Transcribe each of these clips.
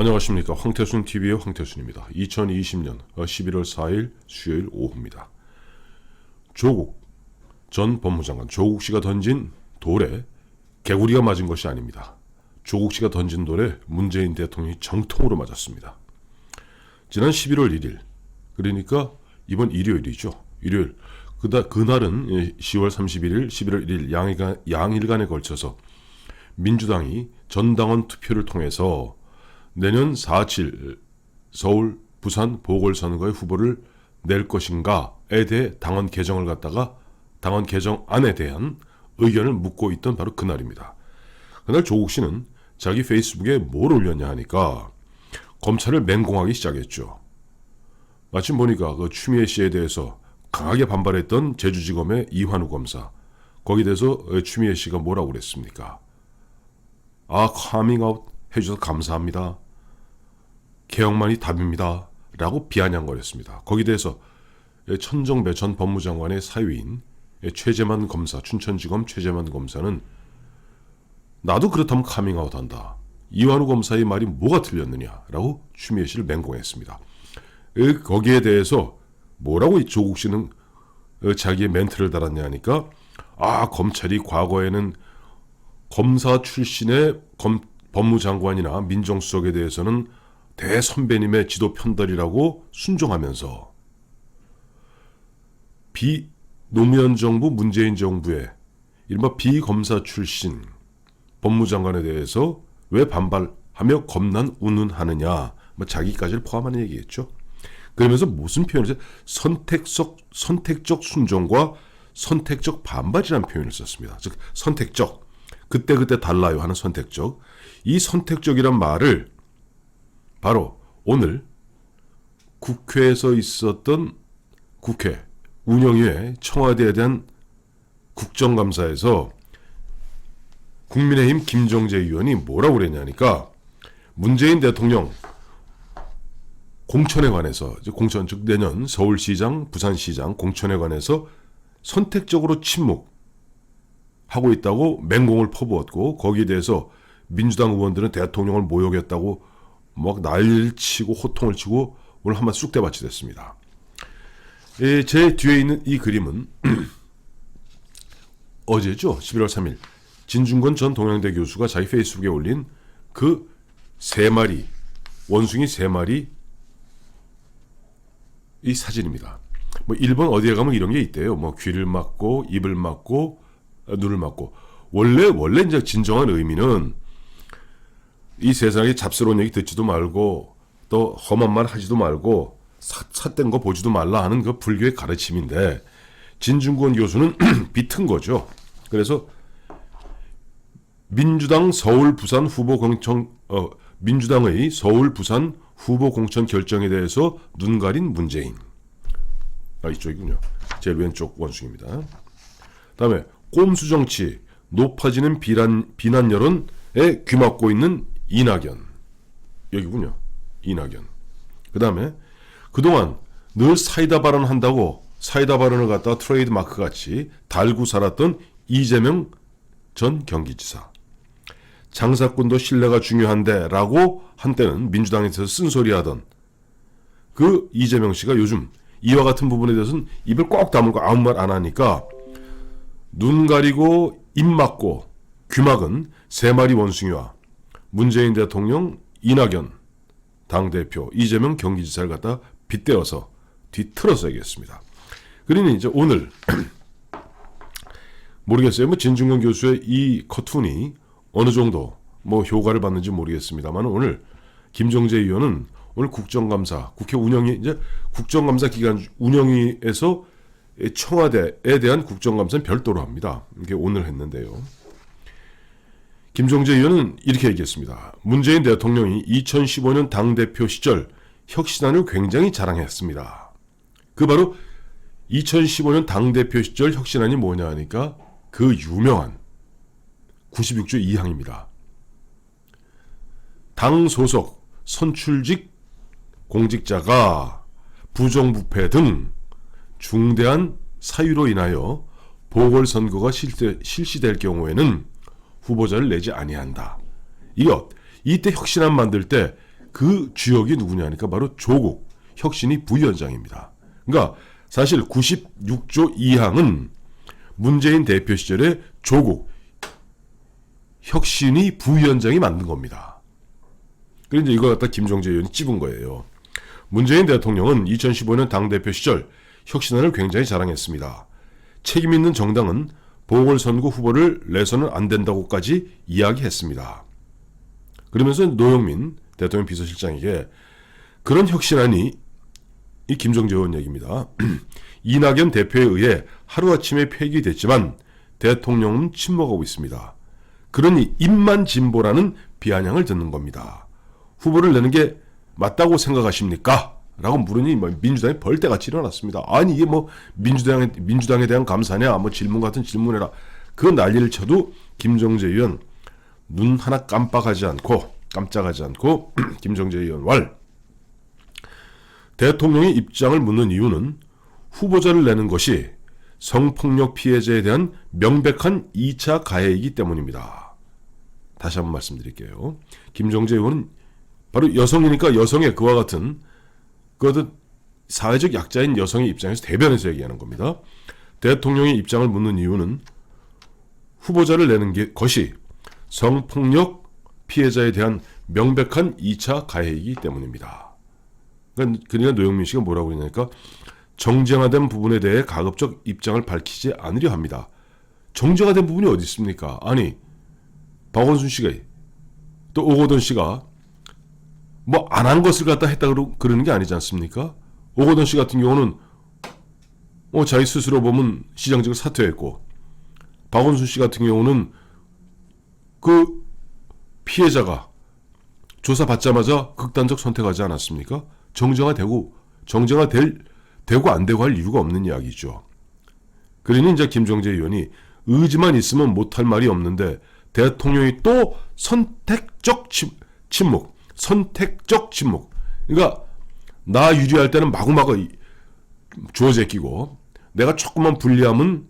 안녕하십니까. 황태순TV의 황태순입니다. 2020년 11월 4일 수요일 오후입니다. 조국 전 법무장관, 조국 씨가 던진 돌에 개구리가 맞은 것이 아닙니다. 조국 씨가 던진 돌에 문재인 대통령이 정통으로 맞았습니다. 지난 11월 1일, 그러니까 이번 일요일이죠. 일요일. 그날은 10월 31일, 11월 1일 양일간에 걸쳐서 민주당이 전당원 투표를 통해서 내년 4.7 서울, 부산 보궐선거에 후보를 낼 것인가에 대해 당원 개정을 갖다가 당원 개정안에 대한 의견을 묻고 있던 바로 그날입니다. 그날 조국 씨는 자기 페이스북에 뭘 올렸냐 하니까 검찰을 맹공하기 시작했죠. 마침 보니까 그 추미애 씨에 대해서 강하게 반발했던 제주지검의 이환우 검사, 거기에 대해서 추미애 씨가 뭐라고 그랬습니까? 카밍아웃 해주셔서 감사합니다. 개혁만이 답입니다. 라고 비아냥거렸습니다. 거기에 대해서 천정배 전 법무장관의 사위인 최재만 검사, 춘천지검 최재만 검사는 나도 그렇다면 카밍아웃 한다. 이완우 검사의 말이 뭐가 틀렸느냐 라고 추미애 씨를 맹공했습니다. 거기에 대해서 뭐라고 조국 씨는 자기의 멘트를 달았냐 하니까 검찰이 과거에는 검사 출신의 법무장관이나 민정수석에 대해서는 대선배님의 지도 편달이라고 순종하면서 노무현 정부 문재인 정부의 이른바 비검사 출신 법무장관에 대해서 왜 반발하며 겁난 운운하느냐, 자기까지를 포함하는 얘기겠죠. 그러면서 무슨 표현을 선택적 순종과 선택적 반발이라는 표현을 썼습니다. 즉 선택적, 그때그때 달라요 하는 선택적. 이 선택적이란 말을 바로 오늘 국회에서 있었던 국회 운영위의 청와대에 대한 국정감사에서 국민의힘 김정재 의원이 뭐라고 그랬냐니까 문재인 대통령 공천에 관해서, 공천 즉 내년 서울시장, 부산시장 공천에 관해서 선택적으로 침묵하고 있다고 맹공을 퍼부었고, 거기에 대해서 민주당 의원들은 대통령을 모욕했다고 막 난리를 치고 호통을 치고 오늘 한번 쑥대밭이 됐습니다. 제 뒤에 있는 이 그림은 어제죠. 11월 3일 진중권 전 동양대 교수가 자기 페이스북에 올린 그 원숭이 3마리 이 사진입니다. 일본 어디에 가면 이런 게 있대요. 귀를 막고 입을 막고 눈을 막고. 원래 이제 진정한 의미는 이 세상에 잡스러운 얘기 듣지도 말고 또 험한 말 하지도 말고 삿된 거 보지도 말라 하는 그 불교의 가르침인데, 진중권 교수는 비튼 거죠. 그래서 민주당의 서울 부산 후보 공천 결정에 대해서 눈 가린 문재인. 이쪽이군요. 제일 왼쪽 원숭이입니다. 다음에 꼼수 정치, 높아지는 비난 여론에 귀막고 있는 이낙연. 여기군요. 이낙연. 그 다음에 그동안 늘 사이다 발언한다고 사이다 발언을 갖다가 트레이드 마크 같이 달고 살았던 이재명 전 경기지사. 장사꾼도 신뢰가 중요한데 라고 한때는 민주당에서 쓴소리하던 그 이재명 씨가 요즘 이와 같은 부분에 대해서는 입을 꼭 다물고 아무 말 안 하니까 눈 가리고 입 막고 귀 막은 3마리 원숭이와 문재인 대통령, 이낙연 당대표, 이재명 경기지사를 갖다 빗대어서 뒤틀어서 얘기했습니다. 그러니 이제 오늘 모르겠어요. 진중권 교수의 이 커툰이 어느 정도 효과를 받는지 모르겠습니다만, 오늘 김정재 의원은 오늘 국정감사, 국회 운영위, 이제 국정감사 기간 운영위에서 청와대에 대한 국정감사는 별도로 합니다. 이게 오늘 했는데요. 김정재 의원은 이렇게 얘기했습니다. 문재인 대통령이 2015년 당대표 시절 혁신안을 굉장히 자랑했습니다. 그 바로 2015년 당대표 시절 혁신안이 뭐냐 하니까 그 유명한 96조 2항입니다. 당 소속 선출직 공직자가 부정부패 등 중대한 사유로 인하여 보궐선거가 실시될 경우에는 후보자를 내지 아니한다. 이때 혁신안 만들 때 그 주역이 누구냐니까 바로 조국 혁신위 부위원장입니다. 그러니까 사실 96조 2항은 문재인 대표 시절에 조국 혁신위 부위원장이 만든 겁니다. 그런데 이제 이거 갖다 김종재 의원이 찝은 거예요. 문재인 대통령은 2015년 당대표 시절 혁신안을 굉장히 자랑했습니다. 책임 있는 정당은 보궐선거 후보를 내서는 안 된다고까지 이야기했습니다. 그러면서 노영민 대통령 비서실장에게 그런 혁신안이 이 김종재 의원 얘기입니다. 이낙연 대표에 의해 하루아침에 폐기됐지만 대통령은 침묵하고 있습니다. 그러니 입만 진보라는 비아냥을 듣는 겁니다. 후보를 내는 게 맞다고 생각하십니까? 라고 물으니 민주당이 벌떼같이 일어났습니다. 아니 이게 뭐 민주당에 대한 감사냐? 뭐 질문 같은 질문해라. 그 난리를 쳐도 김종재 의원 눈 하나 깜짝하지 않고 김종재 의원 왈 대통령의 입장을 묻는 이유는 후보자를 내는 것이 성폭력 피해자에 대한 명백한 2차 가해이기 때문입니다. 다시 한번 말씀드릴게요. 김종재 의원은 바로 여성이니까 여성의 그와 같은 그 사회적 약자인 여성의 입장에서 대변해서 얘기하는 겁니다. 대통령의 입장을 묻는 이유는 후보자를 내는 것이 성폭력 피해자에 대한 명백한 2차 가해이기 때문입니다. 그러니까 노영민 씨가 뭐라고 그러냐니까 정쟁화된 부분에 대해 가급적 입장을 밝히지 않으려 합니다. 정쟁화된 부분이 어디 있습니까? 아니 박원순 씨가 또 오거돈 씨가 뭐 안 한 것을 갖다 했다 그러는 게 아니지 않습니까? 오거돈 씨 같은 경우는 자기 스스로 보면 시장직을 사퇴했고 박원순 씨 같은 경우는 그 피해자가 조사받자마자 극단적 선택하지 않았습니까? 정쟁화되고 안 되고 할 이유가 없는 이야기죠. 그러니 이제 김종재 의원이 의지만 있으면 못할 말이 없는데 대통령이 또 선택적 침묵. 그러니까 나 유리할 때는 마구마구 주워 제끼고 내가 조금만 불리하면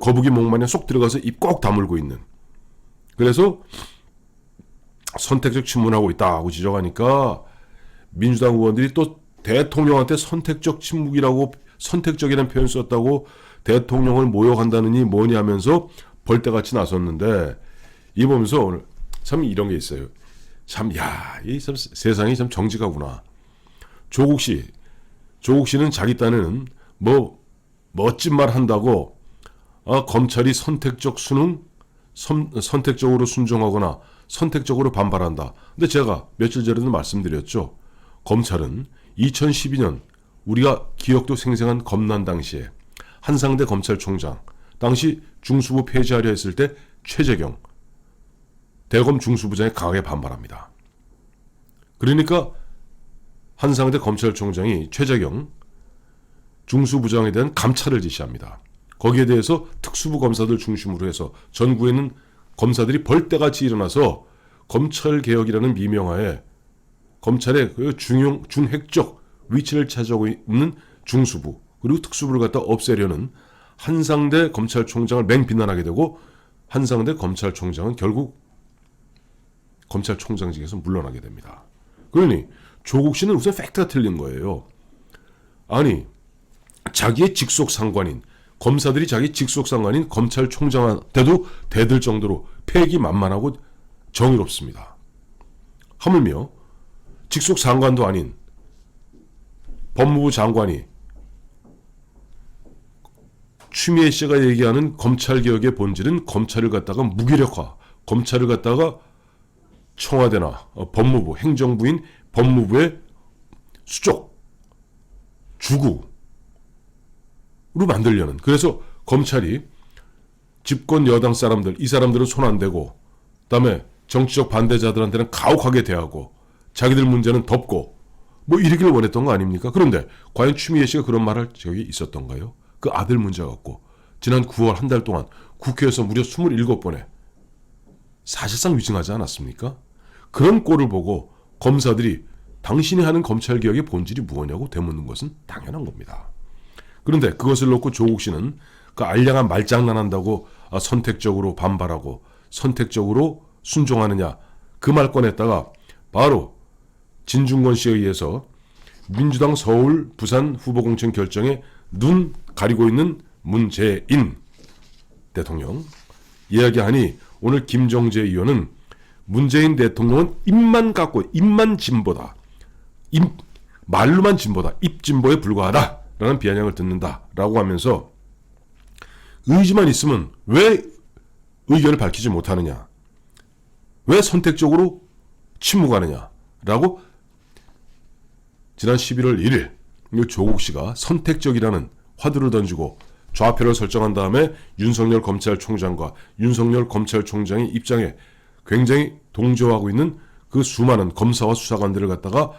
거북이 목 마냥 쏙 들어가서 입 꼭 다물고 있는. 그래서 선택적 침묵하고 있다고 지적하니까 민주당 의원들이 또 대통령한테 선택적이라는 표현 썼다고 대통령을 모욕한다느니 뭐니 하면서 벌떼같이 나섰는데 이 보면서 오늘 참 이런 게 있어요. 이 세상이 참 정직하구나. 조국 씨는 자기 딴에는 멋진 말 한다고 검찰이 선택적으로 순종하거나 선택적으로 반발한다. 근데 제가 며칠 전에도 말씀드렸죠. 검찰은 2012년 우리가 기억도 생생한 검난 당시에 한상대 검찰총장 당시 중수부 폐지하려 했을 때 최재경 대검 중수부장이 강하게 반발합니다. 그러니까 한상대 검찰총장이 최재경 중수부장에 대한 감찰을 지시합니다. 거기에 대해서 특수부 검사들 중심으로 해서 전국에는 검사들이 벌떼같이 일어나서 검찰개혁이라는 미명하에 검찰의 그 중핵적 위치를 차지하고 있는 중수부 그리고 특수부를 갖다 없애려는 한상대 검찰총장을 맹비난하게 되고 한상대 검찰총장은 결국 검찰총장직에서 물러나게 됩니다. 그러니 조국 씨는 우선 팩트가 틀린 거예요. 아니 자기의 직속 상관인 검사들이 자기 직속 상관인 검찰총장한테도 대들 정도로 패기만만하고 정의롭습니다. 하물며 직속 상관도 아닌 법무부 장관이 추미애 씨가 얘기하는 검찰개혁의 본질은 검찰을 갖다가 무기력화, 검찰을 갖다가 청와대나 법무부, 행정부인 법무부의 수족, 주구로 만들려는. 그래서 검찰이 집권 여당 사람들, 이 사람들은 손 안 대고 그다음에 정치적 반대자들한테는 가혹하게 대하고 자기들 문제는 덮고 이러기를 원했던 거 아닙니까? 그런데 과연 추미애 씨가 그런 말할 적이 있었던가요? 그 아들 문제 갖고 지난 9월 한 달 동안 국회에서 무려 27번에 사실상 위증하지 않았습니까? 그런 꼴을 보고 검사들이 당신이 하는 검찰개혁의 본질이 무엇냐고 되묻는 것은 당연한 겁니다. 그런데 그것을 놓고 조국 씨는 그 알량한 말장난한다고 선택적으로 반발하고 선택적으로 순종하느냐 그 말 꺼냈다가 바로 진중권 씨에 의해서 민주당 서울, 부산 후보 공천 결정에 눈 가리고 있는 문재인 대통령 이야기하니 오늘 김정재 의원은 문재인 대통령은 입만 갖고 입만 진보다. 말로만 진보다. 입진보에 불과하다라는 비아냥을 듣는다라고 하면서 의지만 있으면 왜 의견을 밝히지 못하느냐. 왜 선택적으로 침묵하느냐라고 지난 11월 1일 조국 씨가 선택적이라는 화두를 던지고 좌표를 설정한 다음에 윤석열 검찰총장과 윤석열 검찰총장의 입장에 굉장히 동조하고 있는 그 수많은 검사와 수사관들을 갖다가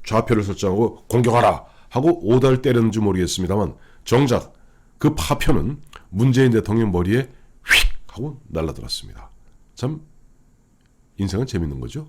좌표를 설정하고 공격하라 하고 오다를 때렸는지 모르겠습니다만 정작 그 파편은 문재인 대통령 머리에 휙 하고 날라들었습니다. 참 인생은 재밌는 거죠.